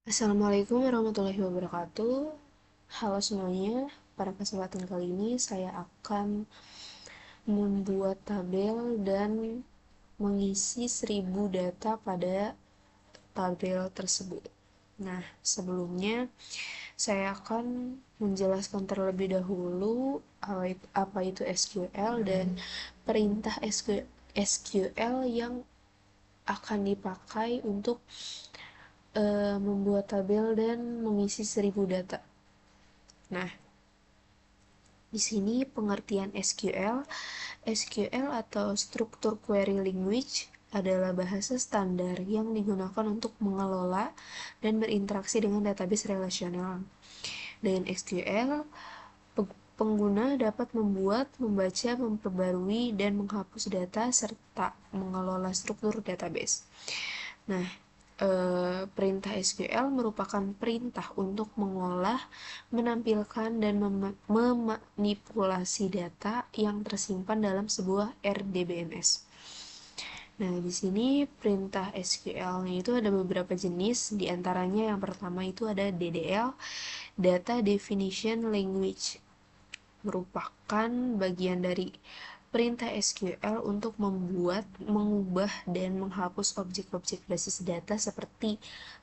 Assalamualaikum warahmatullahi wabarakatuh. Halo semuanya, pada kesempatan kali ini saya akan membuat tabel dan mengisi 1000 data pada tabel tersebut. Nah, sebelumnya saya akan menjelaskan terlebih dahulu apa itu SQL dan perintah SQL yang akan dipakai untuk membuat tabel dan mengisi 1000 data. Nah, di sini pengertian SQL. SQL atau Structure Query Language adalah bahasa standar yang digunakan untuk mengelola dan berinteraksi dengan database relasional. Dengan SQL, pengguna dapat membuat, membaca, memperbarui, dan menghapus data serta mengelola struktur database. Nah, perintah SQL merupakan perintah untuk mengolah, menampilkan, dan memanipulasi data yang tersimpan dalam sebuah RDBMS. Nah, di sini perintah SQL-nya itu ada beberapa jenis, di antaranya yang pertama itu ada DDL, Data Definition Language, merupakan bagian dari perintah SQL untuk membuat, mengubah, dan menghapus objek-objek basis data seperti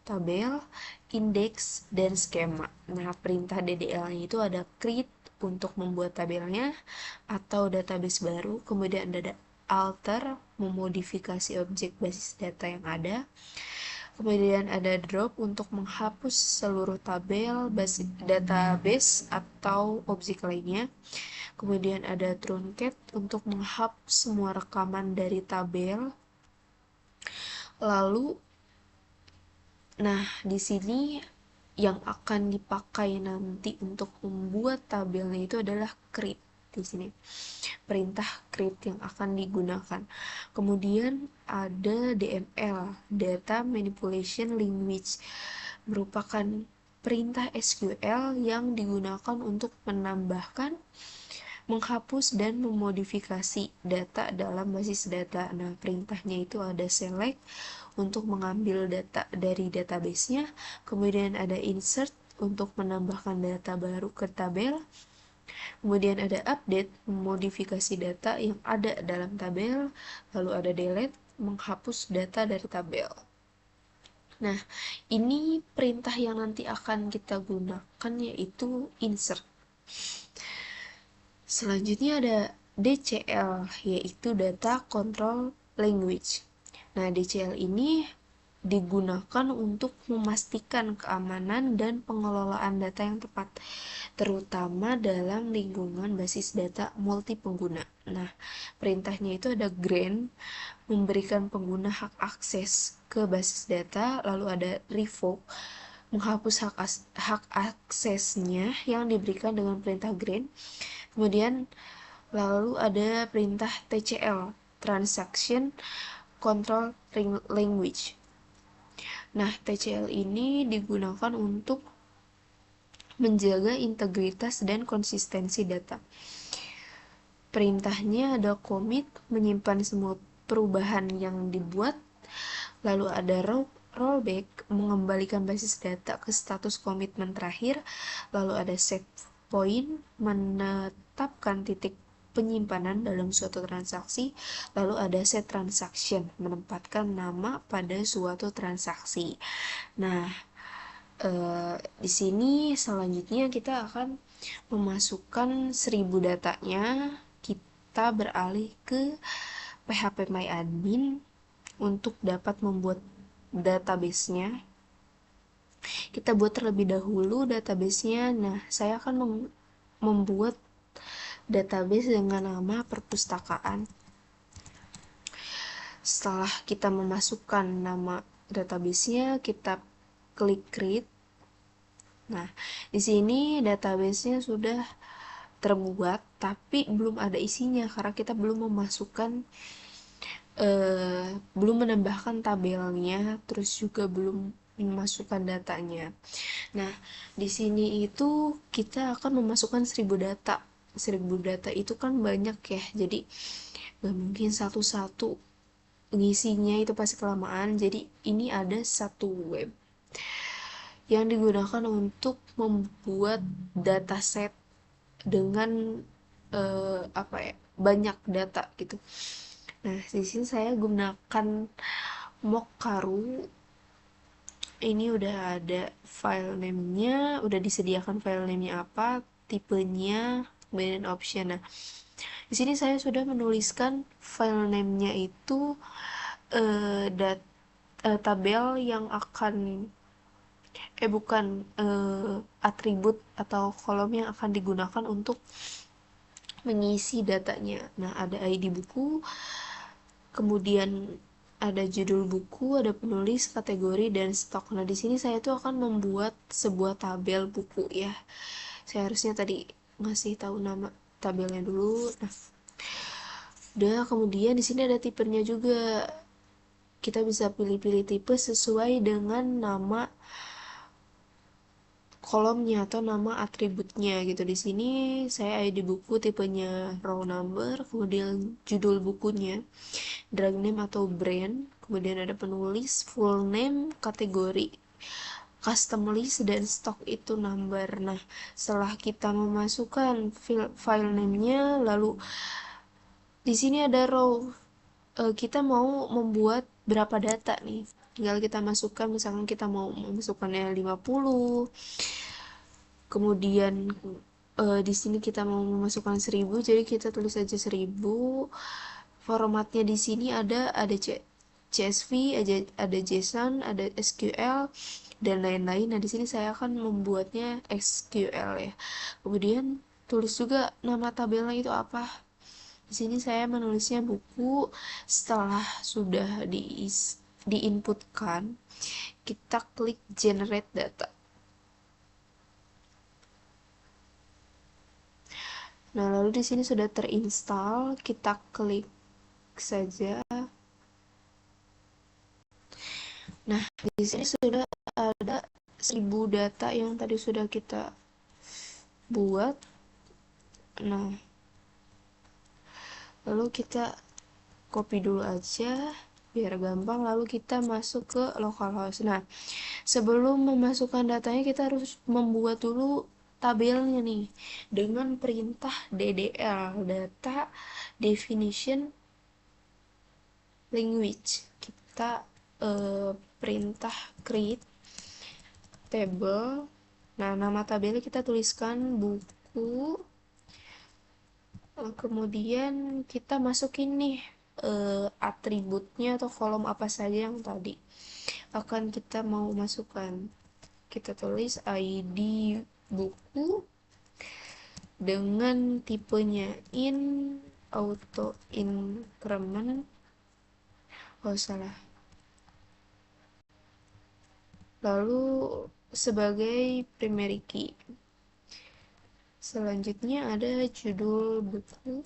tabel, indeks, dan skema. Nah, perintah DDL-nya itu ada create untuk membuat tabelnya atau database baru, kemudian ada alter, memodifikasi objek basis data yang ada, kemudian ada drop untuk menghapus seluruh tabel, database, atau objek lainnya. Kemudian ada truncate untuk menghapus semua rekaman dari tabel. Lalu, nah di sini yang akan dipakai nanti untuk membuat tabelnya itu adalah create di sini. Perintah create yang akan digunakan. Kemudian ada DML, Data Manipulation Language, merupakan perintah SQL yang digunakan untuk menambahkan, menghapus, dan memodifikasi data dalam basis data. Nah, perintahnya itu ada select untuk mengambil data dari database-nya, kemudian ada insert untuk menambahkan data baru ke tabel, kemudian ada update, memodifikasi data yang ada dalam tabel, lalu ada delete, menghapus data dari tabel. Nah, ini perintah yang nanti akan kita gunakan yaitu insert. Selanjutnya ada DCL, yaitu Data Control Language. Nah, DCL ini digunakan untuk memastikan keamanan dan pengelolaan data yang tepat, terutama dalam lingkungan basis data multipengguna. Nah, perintahnya itu ada grant, memberikan pengguna hak akses ke basis data, lalu ada revoke, menghapus hak aksesnya yang diberikan dengan perintah grant. Kemudian lalu ada perintah TCL, Transaction Control Language. Nah, TCL ini digunakan untuk menjaga integritas dan konsistensi data. Perintahnya ada commit, menyimpan semua perubahan yang dibuat, lalu ada rollback, mengembalikan basis data ke status komitmen terakhir, lalu ada set point, menetapkan titik penyimpanan dalam suatu transaksi, lalu ada set transaction, menempatkan nama pada suatu transaksi. Nah, di sini selanjutnya kita akan memasukkan 1000 datanya. Kita beralih ke PHP-MyAdmin untuk dapat membuat database-nya. Kita buat terlebih dahulu database-nya. Nah, saya akan membuat database dengan nama perpustakaan. Setelah kita memasukkan nama database-nya, kita klik create. Nah, di sini database-nya sudah terbuat, tapi belum ada isinya karena kita belum memasukkan, belum menambahkan tabelnya, terus juga belum memasukkan datanya. Nah, di sini itu kita akan memasukkan 1000 data. 1000 data itu kan banyak ya, jadi gak mungkin satu-satu ngisinya itu pasti kelamaan. Jadi ini ada satu web. yang digunakan untuk membuat dataset dengan apa ya, banyak data gitu. Nah, di sini saya gunakan Mockkaroo. Ini udah ada file name-nya, udah disediakan file name-nya apa, tipenya, kemudian option. Nah, di sini saya sudah menuliskan file name-nya itu tabel yang akan bukan atribut atau kolom yang akan digunakan untuk mengisi datanya. Nah, ada ID buku, kemudian ada judul buku, ada penulis, kategori, dan stok. Nah, di sini saya tuh akan membuat sebuah tabel buku ya. Saya harusnya tadi ngasih tahu nama tabelnya dulu. Nah, udah, kemudian di sini ada tipenya juga. Kita bisa pilih-pilih tipe sesuai dengan nama kolomnya atau nama atributnya gitu. Di sini saya ID buku tipenya row number, kemudian judul bukunya, drag name atau brand, kemudian ada penulis, full name, kategori, custom list, dan stok itu number. Nah, setelah kita memasukkan file name-nya, lalu di sini ada row, kita mau membuat berapa data nih, tinggal kita masukkan. Misalkan kita mau memasukkannya 50, kemudian di sini kita mau memasukkan 1000, jadi kita tulis aja 1000. Formatnya di sini ada CSV, ada JSON, ada SQL, dan lain-lain. Nah, di sini saya akan membuatnya SQL ya. Kemudian tulis juga nama tabelnya itu apa. Di sini saya menulisnya buku. Setelah sudah diinputkan, kita klik generate data. Nah, lalu di sini sudah terinstall, kita klik saja. Nah, di sini sudah ada 1000 data yang tadi sudah kita buat. Nah, lalu kita copy dulu aja biar gampang, lalu kita masuk ke localhost. Nah, sebelum memasukkan datanya kita harus membuat dulu tabelnya nih dengan perintah ddl, data definition language. Kita perintah create table. Nah, nama tabelnya kita tuliskan buku. Kemudian kita masukin nih atributnya atau kolom apa saja yang tadi akan kita mau masukkan. Kita tulis ID buku dengan tipenya in, auto increment, oh salah, lalu sebagai primary key. Selanjutnya ada judul buku,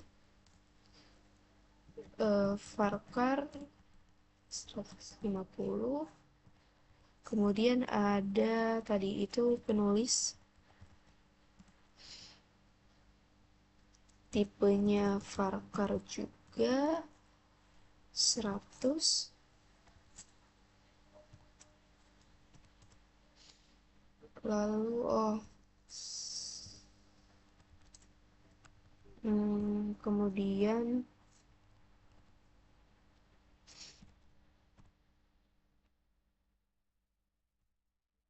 varchar 150. Kemudian ada tadi itu penulis, tipenya varchar juga 100. Lalu kemudian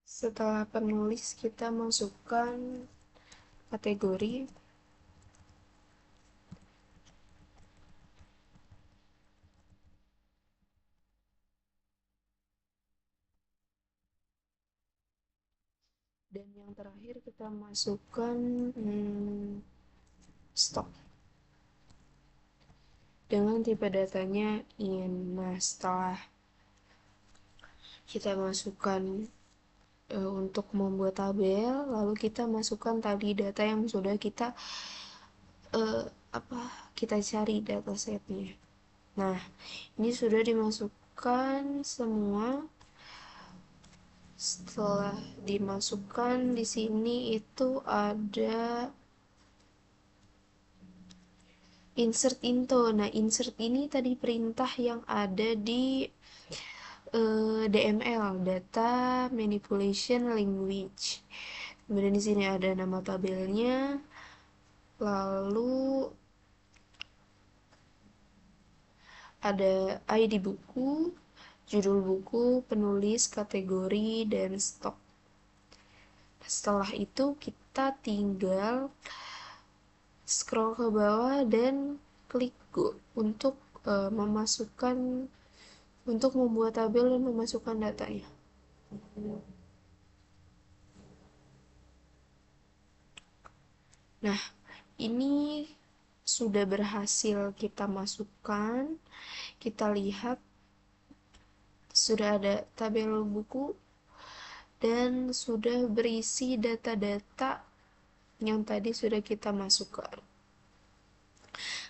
setelah penulis kita masukkan kategori. Dan yang terakhir kita masukkan stok dengan tipe datanya in. Nah, setelah kita masukkan untuk membuat tabel, lalu kita masukkan tadi data yang sudah kita kita cari datasetnya. Nah, ini sudah dimasukkan semua. Setelah dimasukkan, di sini itu ada insert into. Nah, insert ini tadi perintah yang ada di DML, Data Manipulation Language. Kemudian di sini ada nama tabelnya, lalu ada ID buku, judul buku, penulis, kategori, dan stok. Setelah itu kita tinggal scroll ke bawah dan klik go untuk memasukkan untuk membuat tabel dan memasukkan datanya. Nah, ini sudah berhasil kita masukkan. Kita lihat sudah ada tabel buku dan sudah berisi data-data yang tadi sudah kita masukkan.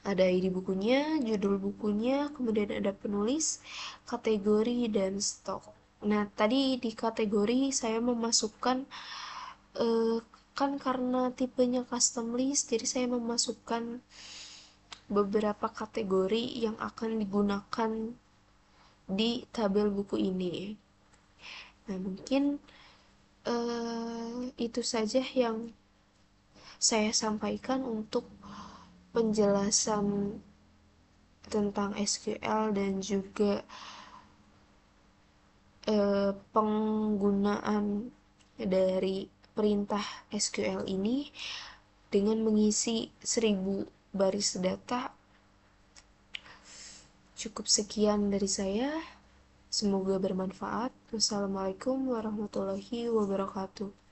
Ada ID bukunya, judul bukunya, kemudian ada penulis, kategori, dan stok. Nah, tadi di kategori saya memasukkan eh, kan karena tipenya custom list, jadi saya memasukkan beberapa kategori yang akan digunakan di tabel buku ini. Nah, mungkin itu saja yang saya sampaikan untuk penjelasan tentang SQL dan juga penggunaan dari perintah SQL ini dengan mengisi 1000 baris data. Cukup sekian dari saya. Semoga bermanfaat. Wassalamualaikum warahmatullahi wabarakatuh.